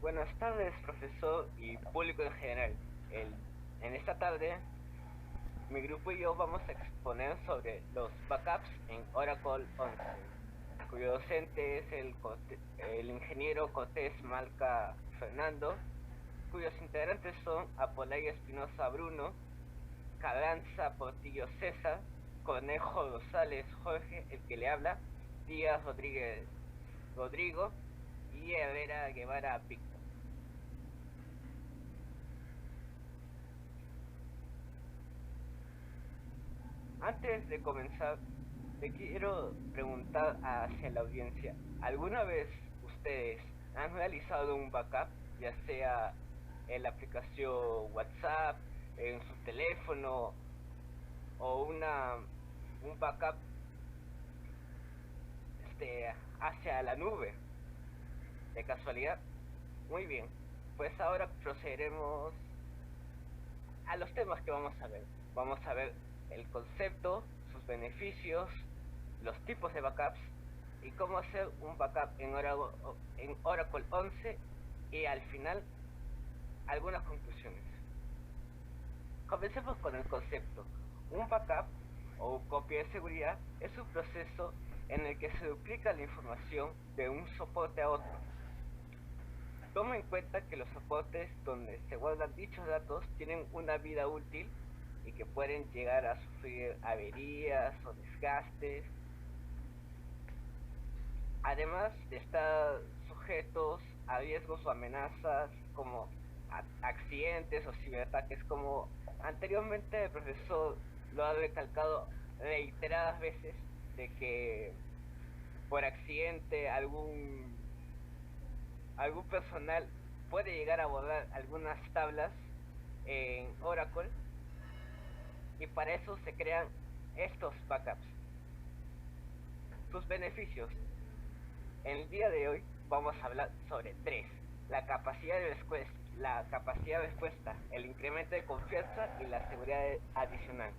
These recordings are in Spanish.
Buenas tardes, profesor y público en general. En esta tarde, mi grupo y yo vamos a exponer sobre los backups en Oracle 11, cuyo docente es el ingeniero Cortés Malca Fernando, cuyos integrantes son Apolaya Espinosa Bruno, Carranza Portillo César, Conejo Rosales Jorge, el que le habla, Díaz Rodríguez Rodrigo y Herrera Guevara Víctor. Antes de comenzar, le quiero preguntar hacia la audiencia, ¿alguna vez ustedes han realizado un backup, ya sea en la aplicación WhatsApp, en su teléfono o un backup hacia la nube, de casualidad? Muy bien, pues ahora procederemos a los temas que vamos a ver. Vamos a ver el concepto, sus beneficios, los tipos de backups y cómo hacer un backup en Oracle 11 y al final algunas conclusiones. Comencemos con el concepto. Un backup o copia de seguridad es un proceso en el que se duplica la información de un soporte a otro. Toma en cuenta que los soportes donde se guardan dichos datos tienen una vida útil y que pueden llegar a sufrir averías o desgastes, además de estar sujetos a riesgos o amenazas como accidentes o ciberataques, como anteriormente el profesor lo ha recalcado reiteradas veces, de que por accidente algún personal puede llegar a borrar algunas tablas en Oracle, y para eso se crean estos backups. Sus beneficios. En el día de hoy vamos a hablar sobre tres: la capacidad de respuesta, el incremento de confianza y la seguridad adicional.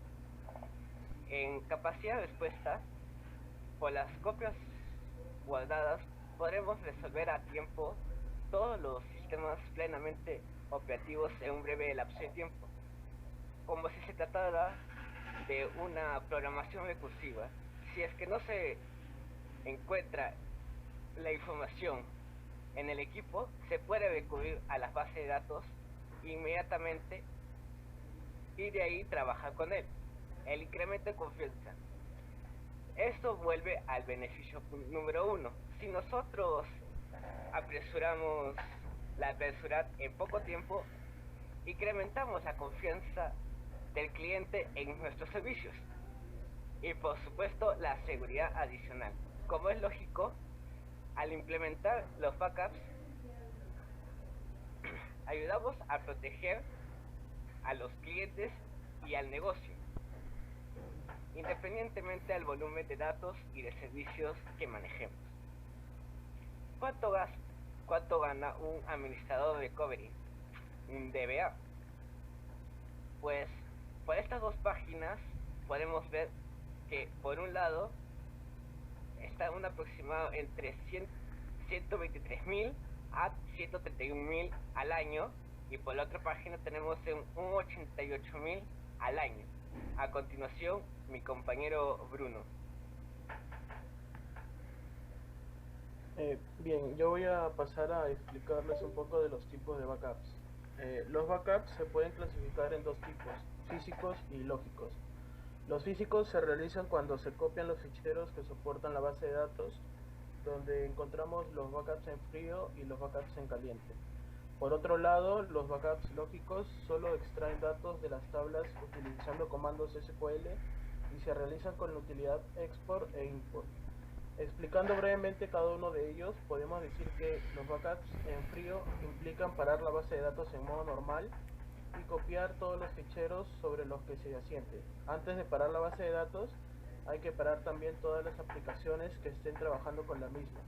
En capacidad de respuesta, por las copias guardadas podremos resolver a tiempo todos los sistemas plenamente operativos en un breve lapso de tiempo, como si se tratara de una programación recursiva. Si es que no se encuentra la información en el equipo, se puede recurrir a las bases de datos inmediatamente y de ahí trabajar con él. El incremento de confianza. Esto vuelve al beneficio número uno. Si nosotros apresuramos la apresurar en poco tiempo, incrementamos la confianza del cliente en nuestros servicios. Y por supuesto, la seguridad adicional. Como es lógico, al implementar los backups, ayudamos a proteger a los clientes y al negocio, independientemente del volumen de datos y de servicios que manejemos. ¿Cuánto gasta, cuánto gana un administrador de recovery, un DBA? Pues por estas dos páginas podemos ver que por un lado está un aproximado entre 123.000 a 131.000 al año, y por la otra página tenemos un 88.000 al año. A continuación, mi compañero Bruno. Bien, yo voy a pasar a explicarles un poco de los tipos de backups. Los backups se pueden clasificar en dos tipos, físicos y lógicos. Los físicos se realizan cuando se copian los ficheros que soportan la base de datos, donde encontramos los backups en frío y los backups en caliente. Por otro lado, los backups lógicos solo extraen datos de las tablas utilizando comandos SQL y se realizan con la utilidad export e import. Explicando brevemente cada uno de ellos, podemos decir que los backups en frío implican parar la base de datos en modo normal y copiar todos los ficheros sobre los que se asiente. Antes de parar la base de datos, hay que parar también todas las aplicaciones que estén trabajando con la misma.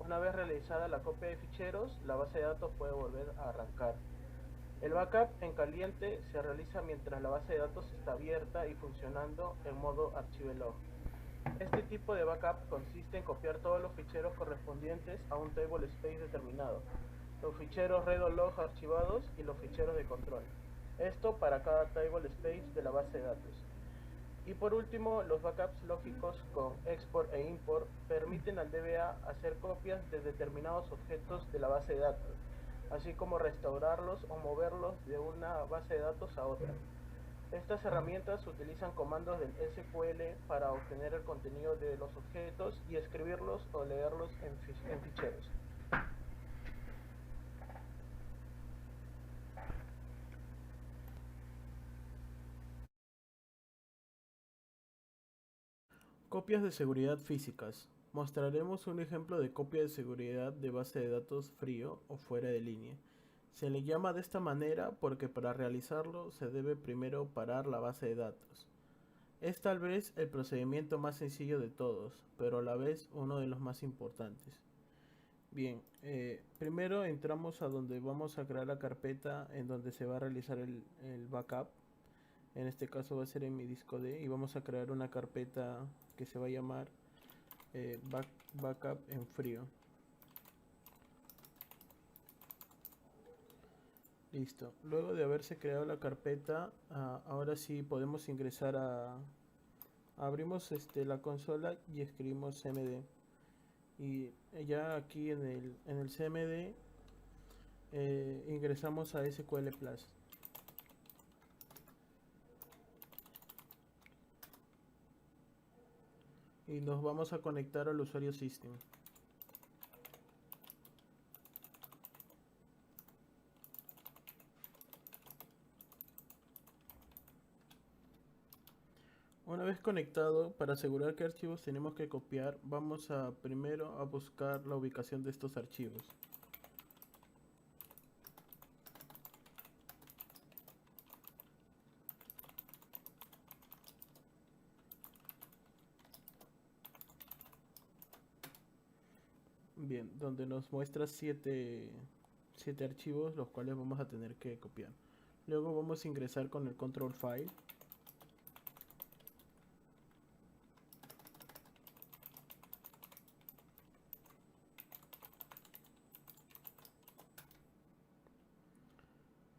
Una vez realizada la copia de ficheros, la base de datos puede volver a arrancar. El backup en caliente se realiza mientras la base de datos está abierta y funcionando en modo archive-log. Este tipo de backup consiste en copiar todos los ficheros correspondientes a un table space determinado. los ficheros read-o-log archivados y los ficheros de control. Esto para cada table space de la base de datos. Y por último, los backups lógicos con export e import permiten al DBA hacer copias de determinados objetos de la base de datos, así como restaurarlos o moverlos de una base de datos a otra. Estas herramientas utilizan comandos del SQL para obtener el contenido de los objetos y escribirlos o leerlos en ficheros. Copias de seguridad físicas. Mostraremos un ejemplo de copia de seguridad de base de datos frío o fuera de línea. Se le llama de esta manera porque para realizarlo se debe primero parar la base de datos. Es tal vez el procedimiento más sencillo de todos, pero a la vez uno de los más importantes. Bien, primero entramos a donde vamos a crear la carpeta en donde se va a realizar el backup. En este caso va a ser en mi disco D y vamos a crear una carpeta que se va a llamar backup en frío. Listo. Luego de haberse creado la carpeta, ahora sí podemos ingresar abrimos la consola y escribimos cmd. Y ya aquí en el cmd ingresamos a SQL Plus. Y nos vamos a conectar al usuario system. Una vez conectado, para asegurar qué archivos tenemos que copiar, vamos a primero a buscar la ubicación de estos archivos. Bien, donde nos muestra 7 archivos los cuales vamos a tener que copiar. Luego vamos a ingresar con el control file.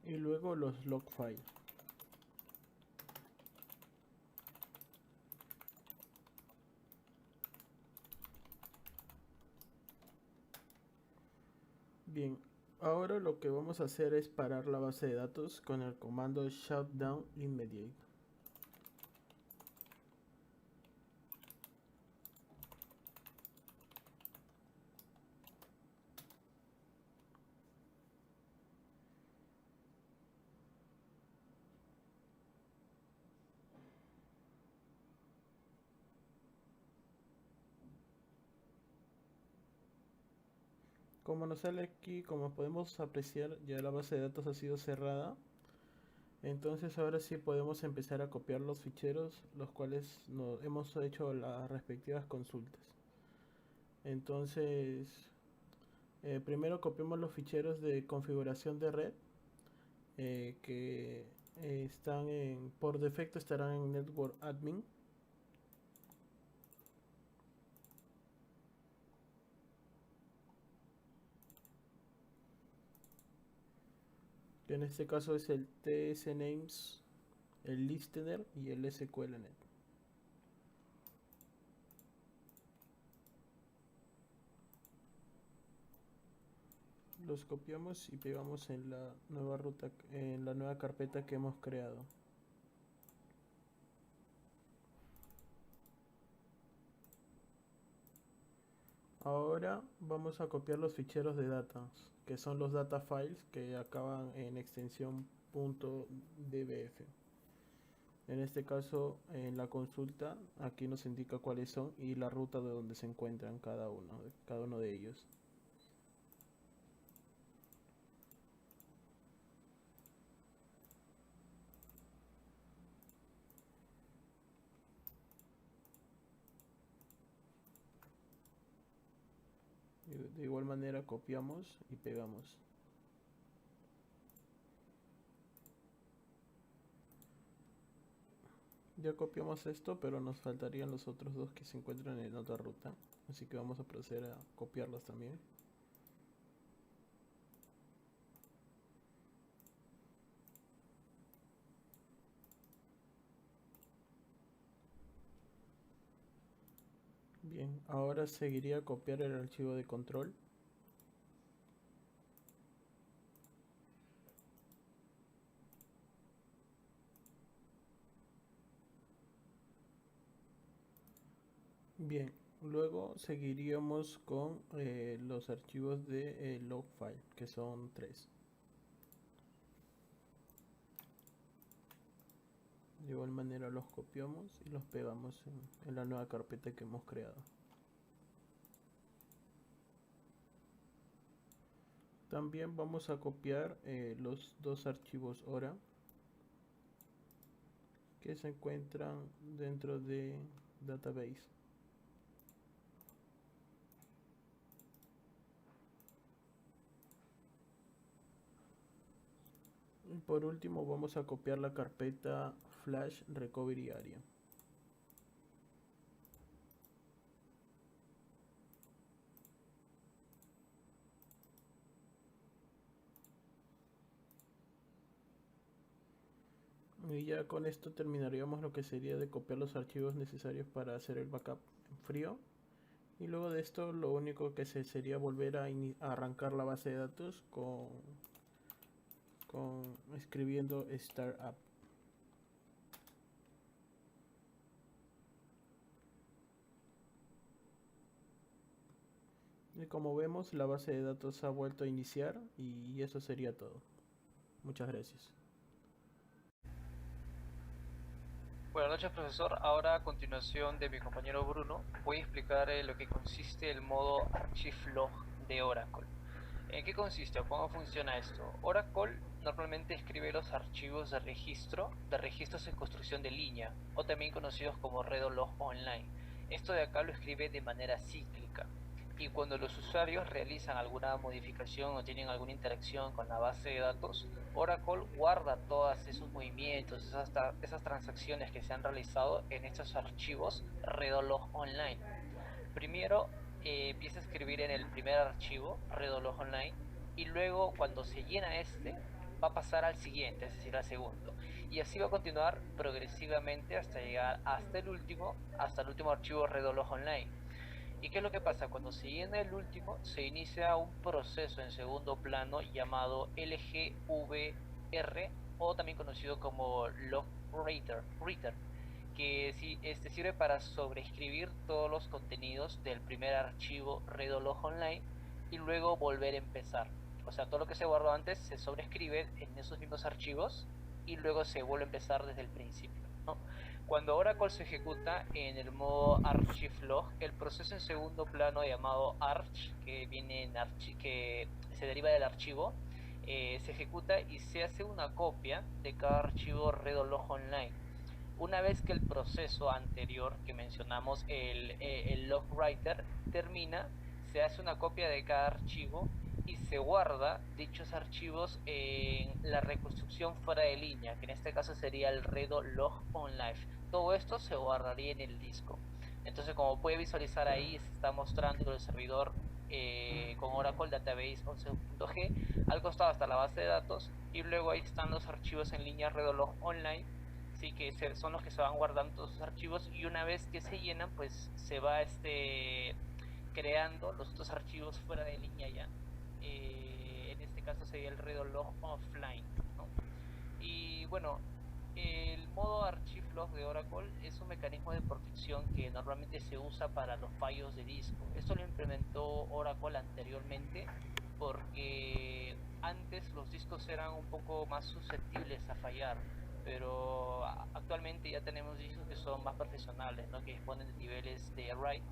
Y luego los log file. Bien, ahora lo que vamos a hacer es parar la base de datos con el comando shutdown immediate. Como nos sale aquí, como podemos apreciar, ya la base de datos ha sido cerrada. Entonces ahora sí podemos empezar a copiar los ficheros, los cuales hemos hecho las respectivas consultas. Entonces, primero copiamos los ficheros de configuración de red, que por defecto estarán en Network Admin. Que en este caso es el tsnames, el listener y el sqlnet. Los copiamos y pegamos en la nueva ruta, en la nueva carpeta que hemos creado. Ahora vamos a copiar los ficheros de data, que son los data files que acaban en extensión .dbf. En este caso, en la consulta, aquí nos indica cuáles son y la ruta de donde se encuentran cada uno de ellos. De igual manera copiamos y pegamos. Ya copiamos esto, pero nos faltarían los otros dos que se encuentran en otra ruta. Así que vamos a proceder a copiarlos también. Bien, ahora seguiría copiar el archivo de control. Bien, luego seguiríamos con los archivos de log file, que son 3. De igual manera los copiamos y los pegamos en la nueva carpeta que hemos creado. También vamos a copiar los dos archivos hora que se encuentran dentro de database. Y por último vamos a copiar la carpeta flash recovery area. Y ya con esto terminaríamos lo que sería de copiar los archivos necesarios para hacer el backup en frío. Y luego de esto lo único que se sería volver a arrancar la base de datos con escribiendo startup. Y como vemos, la base de datos ha vuelto a iniciar y eso sería todo. Muchas gracias. Buenas noches, profesor. Ahora, a continuación de mi compañero Bruno, voy a explicar lo que consiste el modo archivlog de Oracle. ¿En qué consiste o cómo funciona esto? Oracle normalmente escribe los archivos de registros en construcción de línea, o también conocidos como Redolog Online. Esto de acá lo escribe de manera cíclica. Y cuando los usuarios realizan alguna modificación o tienen alguna interacción con la base de datos, Oracle guarda todos esos movimientos, esas transacciones que se han realizado en estos archivos Redolog Online. Primero empieza a escribir en el primer archivo Redolog Online y luego cuando se llena este va a pasar al siguiente, es decir, al segundo. Y así va a continuar progresivamente hasta llegar hasta el último archivo Redolog Online. ¿Y qué es lo que pasa? Cuando se llena el último, se inicia un proceso en segundo plano llamado LGVR, o también conocido como Log Writer, que sirve para sobreescribir todos los contenidos del primer archivo Redolog Online y luego volver a empezar. O sea, todo lo que se guardó antes se sobreescribe en esos mismos archivos y luego se vuelve a empezar desde el principio, ¿no? Cuando Oracle se ejecuta en el modo archivlog, el proceso en segundo plano llamado arch, que se deriva del archivo, se ejecuta y se hace una copia de cada archivo Redolog Online. Una vez que el proceso anterior que mencionamos, el logwriter, termina, se hace una copia de cada archivo y se guarda dichos archivos en la reconstrucción fuera de línea, que en este caso sería el Redolog Online. Todo esto se guardaría en el disco. Entonces, como puede visualizar ahí, se está mostrando el servidor con Oracle Database 11.g. Al costado está la base de datos y luego ahí están los archivos en línea Redolog Online. Sí, que son los que se van guardando todos esos archivos y una vez que se llenan, pues se va creando los otros archivos fuera de línea ya. En este caso sería el Redolog Offline, ¿no? Y bueno, el modo archivlog de Oracle es un mecanismo de protección que normalmente se usa para los fallos de disco. Esto lo implementó Oracle anteriormente porque antes los discos eran un poco más susceptibles a fallar, pero actualmente ya tenemos discos que son más profesionales, ¿no? Que disponen de niveles de write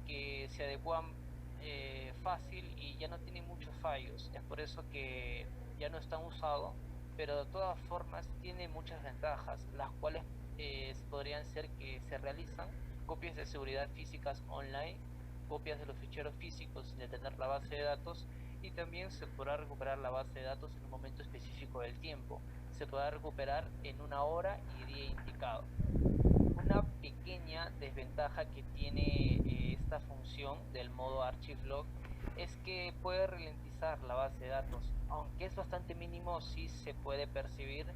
que se adecuan fácil y ya no tienen muchos fallos. Es por eso que ya no están usados, pero de todas formas tiene muchas ventajas, las cuales podrían ser que se realizan copias de seguridad físicas online, copias de los ficheros físicos sin detener la base de datos, y también se podrá recuperar la base de datos en un momento específico del tiempo. Se podrá recuperar en una hora y día indicado. Una pequeña desventaja que tiene esta función del modo archivlog es que puede ralentizar la base de datos, aunque es bastante mínimo, sí se puede percibir,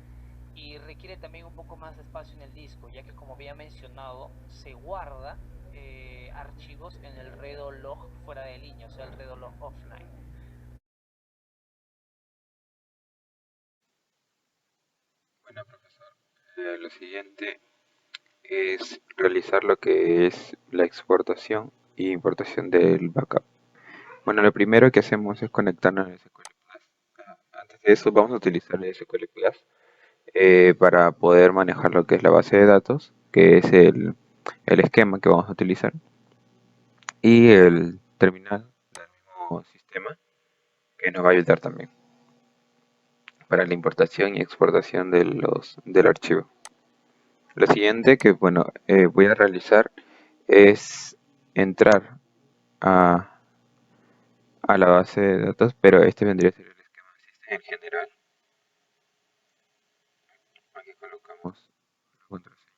y requiere también un poco más de espacio en el disco, ya que como había mencionado, se guarda archivos en el Redolog fuera de línea, o sea, el Redolog offline. Bueno, profesor, lo siguiente es realizar lo que es la exportación e importación del backup. Bueno, lo primero que hacemos es conectarnos al SQL Plus. Antes de eso vamos a utilizar el SQL Plus para poder manejar lo que es la base de datos, que es el esquema que vamos a utilizar, y el terminal del mismo sistema que nos va a ayudar también para la importación y exportación del archivo. Lo siguiente que bueno voy a realizar es entrar a, a la base de datos, pero este vendría a ser el esquema en general. Aquí colocamos la contraseña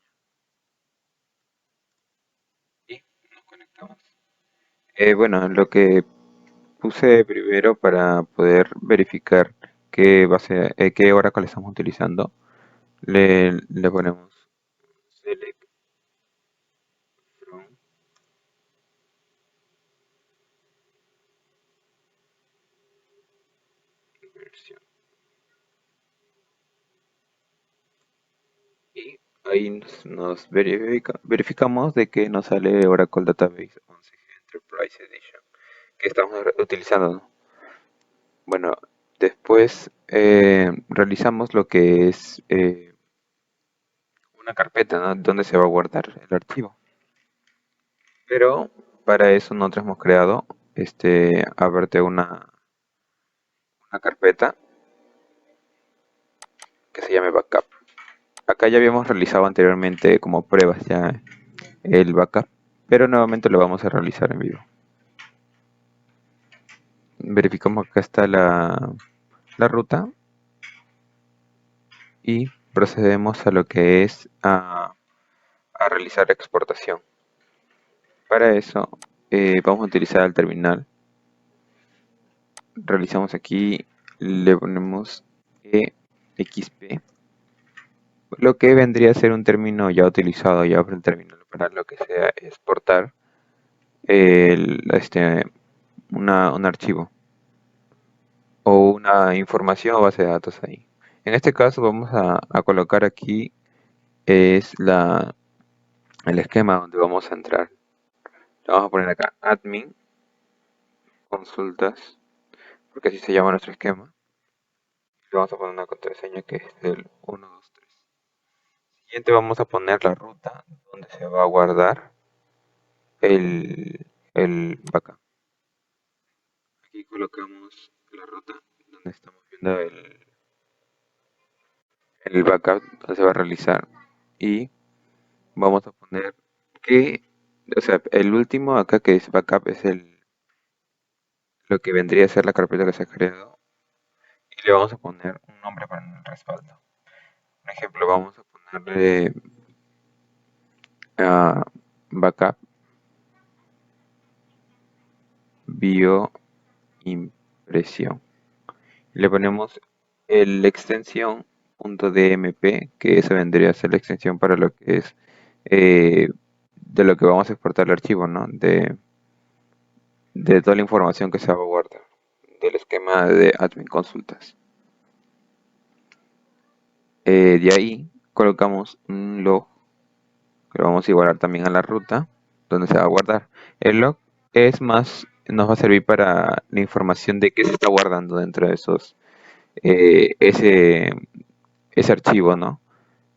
y nos conectamos. Bueno, lo que puse primero para poder verificar qué Oracle estamos utilizando, le ponemos select from version y ahí nos verificamos de que nos sale Oracle Database 11G Enterprise Edition que estamos utilizando, ¿no? Bueno, después realizamos lo que es una carpeta, ¿no? Donde se va a guardar el archivo. Pero para eso nosotros hemos creado aparte una carpeta que se llame backup. Acá ya habíamos realizado anteriormente como pruebas ya el backup, pero nuevamente lo vamos a realizar en vivo. Verificamos que acá está la ruta y procedemos a lo que es a realizar exportación. Para eso vamos a utilizar el terminal. Realizamos aquí, le ponemos EXP, lo que vendría a ser un término ya utilizado ya por el terminal para lo que sea exportar un archivo o una información o base de datos ahí. En este caso vamos a colocar aquí es el esquema donde vamos a entrar. Le vamos a poner acá admin consultas, porque así se llama nuestro esquema. Le vamos a poner una contraseña que es del 123. Siguiente vamos a poner la ruta donde se va a guardar el backup. Aquí colocamos la ruta donde estamos viendo el backup donde se va a realizar y vamos a poner que, o sea, el último acá que es backup es lo que vendría a ser la carpeta que se ha creado y le vamos a poner un nombre para el respaldo. Por ejemplo, vamos a ponerle a backup bioimpresión. Le ponemos la extensión .dmp, que eso vendría a ser la extensión para lo que es de lo que vamos a exportar el archivo, ¿no? De toda la información que se va a guardar del esquema de admin consultas. De ahí colocamos un log que lo vamos a igualar también a la ruta donde se va a guardar. El log nos va a servir para la información de qué se está guardando dentro de ese archivo, ¿no?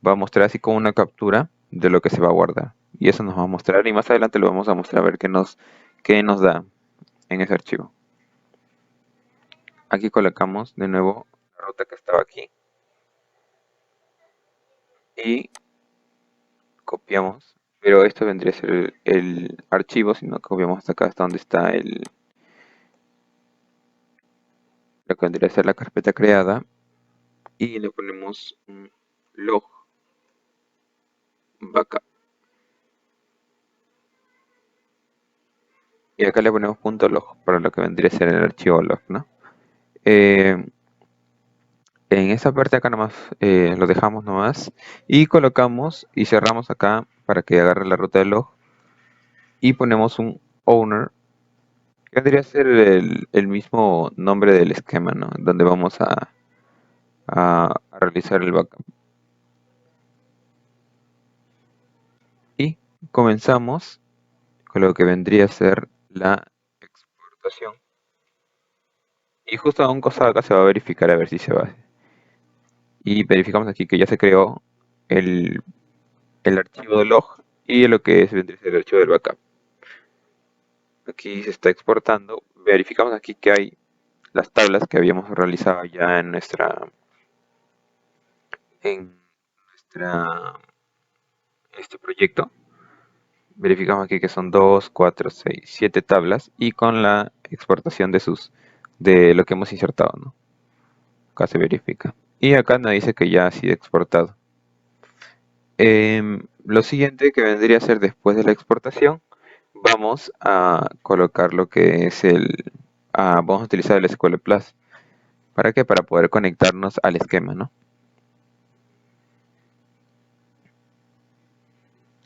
Va a mostrar así como una captura de lo que se va a guardar. Y eso nos va a mostrar y más adelante lo vamos a mostrar a ver qué nos da en ese archivo. Aquí colocamos de nuevo la ruta que estaba aquí. Y copiamos. Pero esto vendría a ser el archivo, si no copiamos hasta acá, hasta donde está lo que vendría a ser la carpeta creada. Y le ponemos un log backup. Y acá le ponemos .log para lo que vendría a ser el archivo log, ¿no? En esa parte acá nomás lo dejamos nomás y colocamos y cerramos acá para que agarre la ruta del log y ponemos un owner, que vendría a ser el mismo nombre del esquema, ¿no? Donde vamos a realizar el backup. Y comenzamos con lo que vendría a ser la exportación. Y justo a un costado acá se va a verificar a ver si se va. Y verificamos aquí que ya se creó el, el archivo de log y lo que es vendría a ser el archivo del backup. Aquí se está exportando. Verificamos aquí que hay las tablas que habíamos realizado ya en este proyecto. Verificamos aquí que son 2, 4, 6, 7 tablas y con la exportación de lo que hemos insertado, ¿no? Acá se verifica. Y acá nos dice que ya ha sido exportado. Lo siguiente que vendría a ser después de la exportación, vamos a colocar lo que es vamos a utilizar el SQL Plus. ¿Para qué? Para poder conectarnos al esquema, ¿no?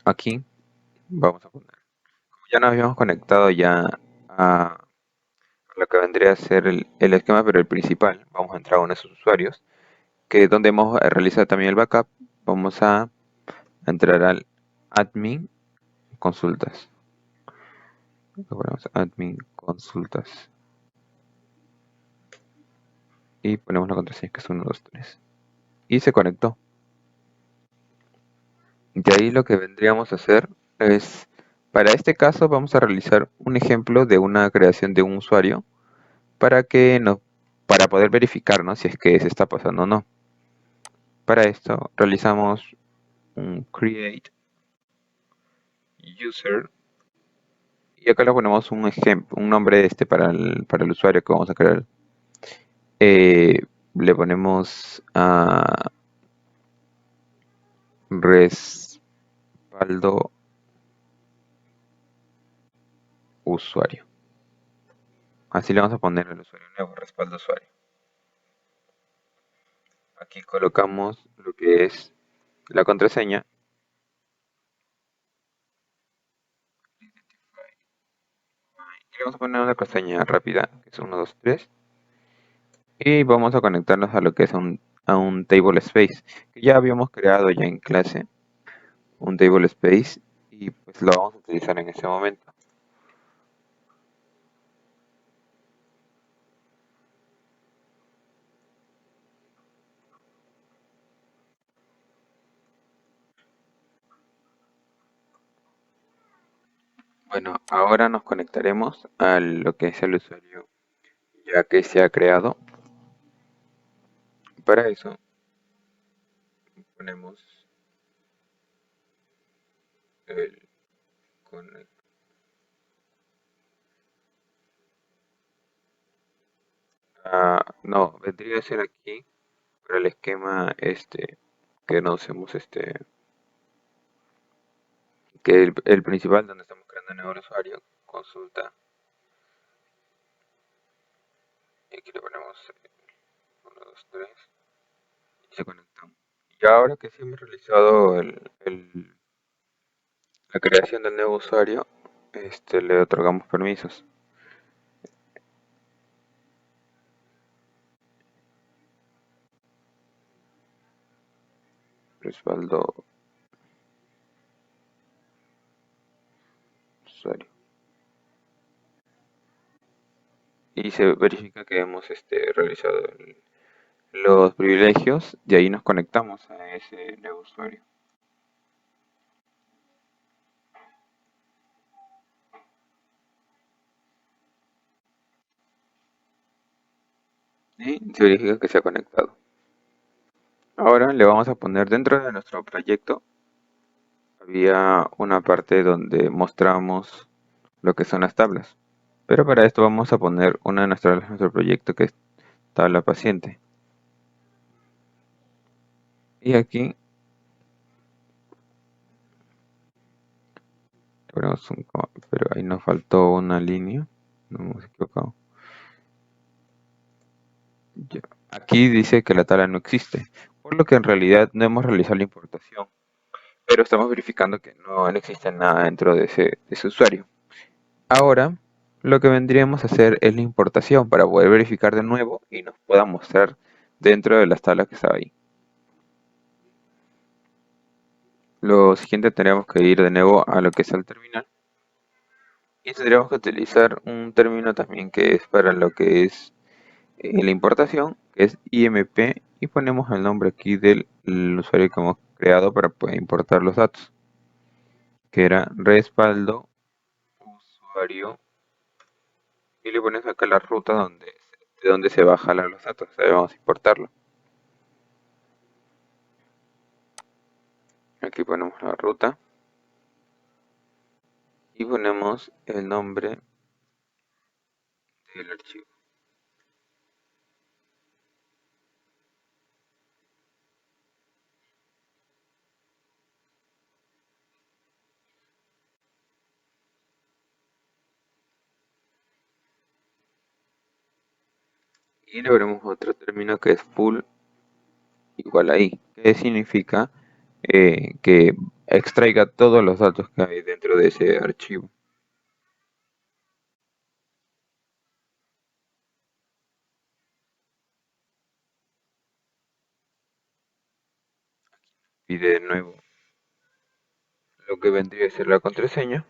Aquí vamos a poner. Ya nos habíamos conectado ya a lo que vendría a ser el esquema, pero el principal. Vamos a entrar a uno de esos usuarios, que es donde hemos realizado también el backup. Vamos a entrar al admin consultas. Ponemos admin consultas. Y ponemos la contraseña que es 1, 2, 3. Y se conectó. De ahí lo que vendríamos a hacer es, para este caso vamos a realizar un ejemplo de una creación de un usuario para para poder verificar, ¿no?, si es que se está pasando o no. Para esto realizamos un create user y acá le ponemos un ejemplo, un nombre para el usuario que vamos a crear. Le ponemos a respaldo usuario. Así le vamos a poner al usuario nuevo, respaldo usuario. Aquí colocamos lo que es la contraseña. Y le vamos a poner una contraseña rápida, que es 1, 2, 3. Y vamos a conectarnos a lo que es a un table space, que ya habíamos creado ya en clase, un table space, y pues lo vamos a utilizar en ese momento. Bueno, ahora nos conectaremos a lo que es el usuario ya que se ha creado. Para eso ponemos el connect. No, vendría a ser aquí para el esquema que no usemos que el principal donde estamos creando un nuevo usuario, consulta. Y aquí le ponemos 1, 2, 3 y se conectamos. Y ahora que sí hemos realizado la creación del nuevo usuario, le otorgamos permisos. Respaldo usuario. Y se verifica que hemos realizado los privilegios, de ahí nos conectamos a ese nuevo usuario. Y se verifica que se ha conectado. Ahora le vamos a poner dentro de nuestro proyecto, había una parte donde mostramos lo que son las tablas. Pero para esto vamos a poner una de nuestras tablas de nuestro proyecto, que es tabla paciente. Y aquí ponemos un coma, pero ahí nos faltó una línea. No hemos equivocado. Ya. Aquí dice que la tabla no existe, por lo que en realidad no hemos realizado la importación. pero estamos verificando que no existe nada dentro de ese usuario. Ahora, lo que vendríamos a hacer es la importación para poder verificar de nuevo y nos pueda mostrar dentro de las tablas que estaba ahí. Lo siguiente, tendríamos que ir de nuevo a lo que es el terminal y tendríamos que utilizar un término también que es para lo que es la importación, que es IMP, y ponemos el nombre aquí del usuario que hemos creado para poder importar los datos, que era respaldo usuario, y le pones acá la ruta de donde se va a jalar los datos. O sea, vamos a importarlo. Aquí ponemos la ruta y ponemos el nombre del archivo. Y le veremos otro término que es full igual ahí, que significa que extraiga todos los datos que hay dentro de ese archivo. Y de nuevo lo que vendría a ser la contraseña.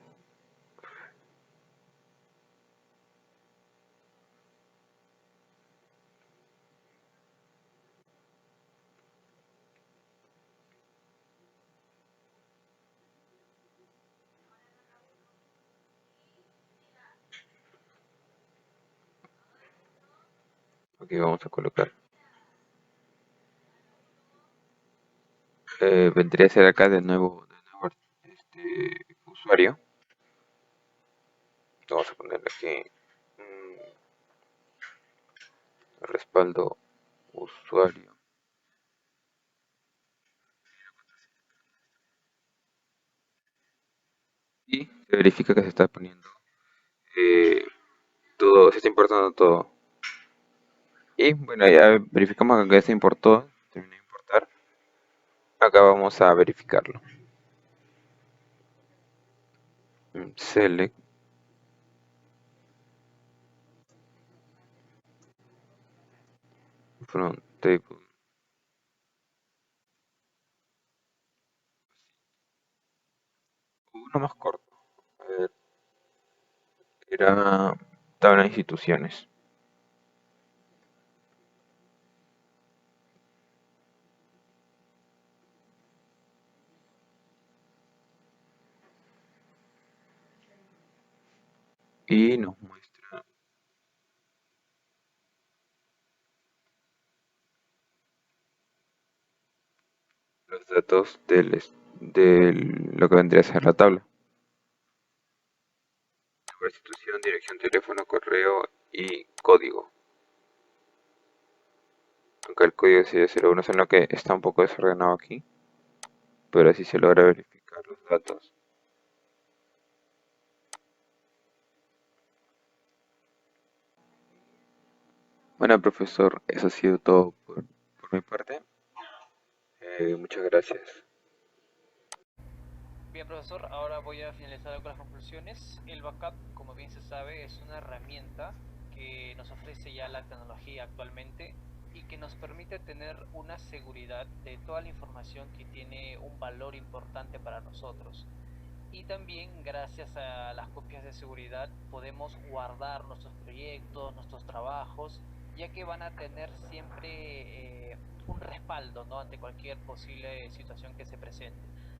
Aquí vamos a colocar. Vendría a ser acá de nuevo este usuario. Vamos a ponerle aquí respaldo usuario. Y se verifica que se está poniendo todo, se está importando todo. Y bueno, ya verificamos que se importó, terminó de importar. Acá vamos a verificarlo. Select from table. Uno más corto. A ver, era tabla de instituciones. Y nos muestra los datos de lo que vendría a ser la tabla. Nombre, institución, dirección, teléfono, correo y código. Aunque el código sigue 01, sino que está un poco desordenado aquí, pero así se logra verificar los datos. Bueno, profesor, eso ha sido todo por mi parte. Muchas gracias. Bien, profesor, ahora voy a finalizar con las conclusiones. El backup, como bien se sabe, es una herramienta que nos ofrece ya la tecnología actualmente y que nos permite tener una seguridad de toda la información que tiene un valor importante para nosotros. Y también gracias a las copias de seguridad podemos guardar nuestros proyectos, nuestros trabajos, ya que van a tener siempre un respaldo, ¿no?, ante cualquier posible situación que se presente.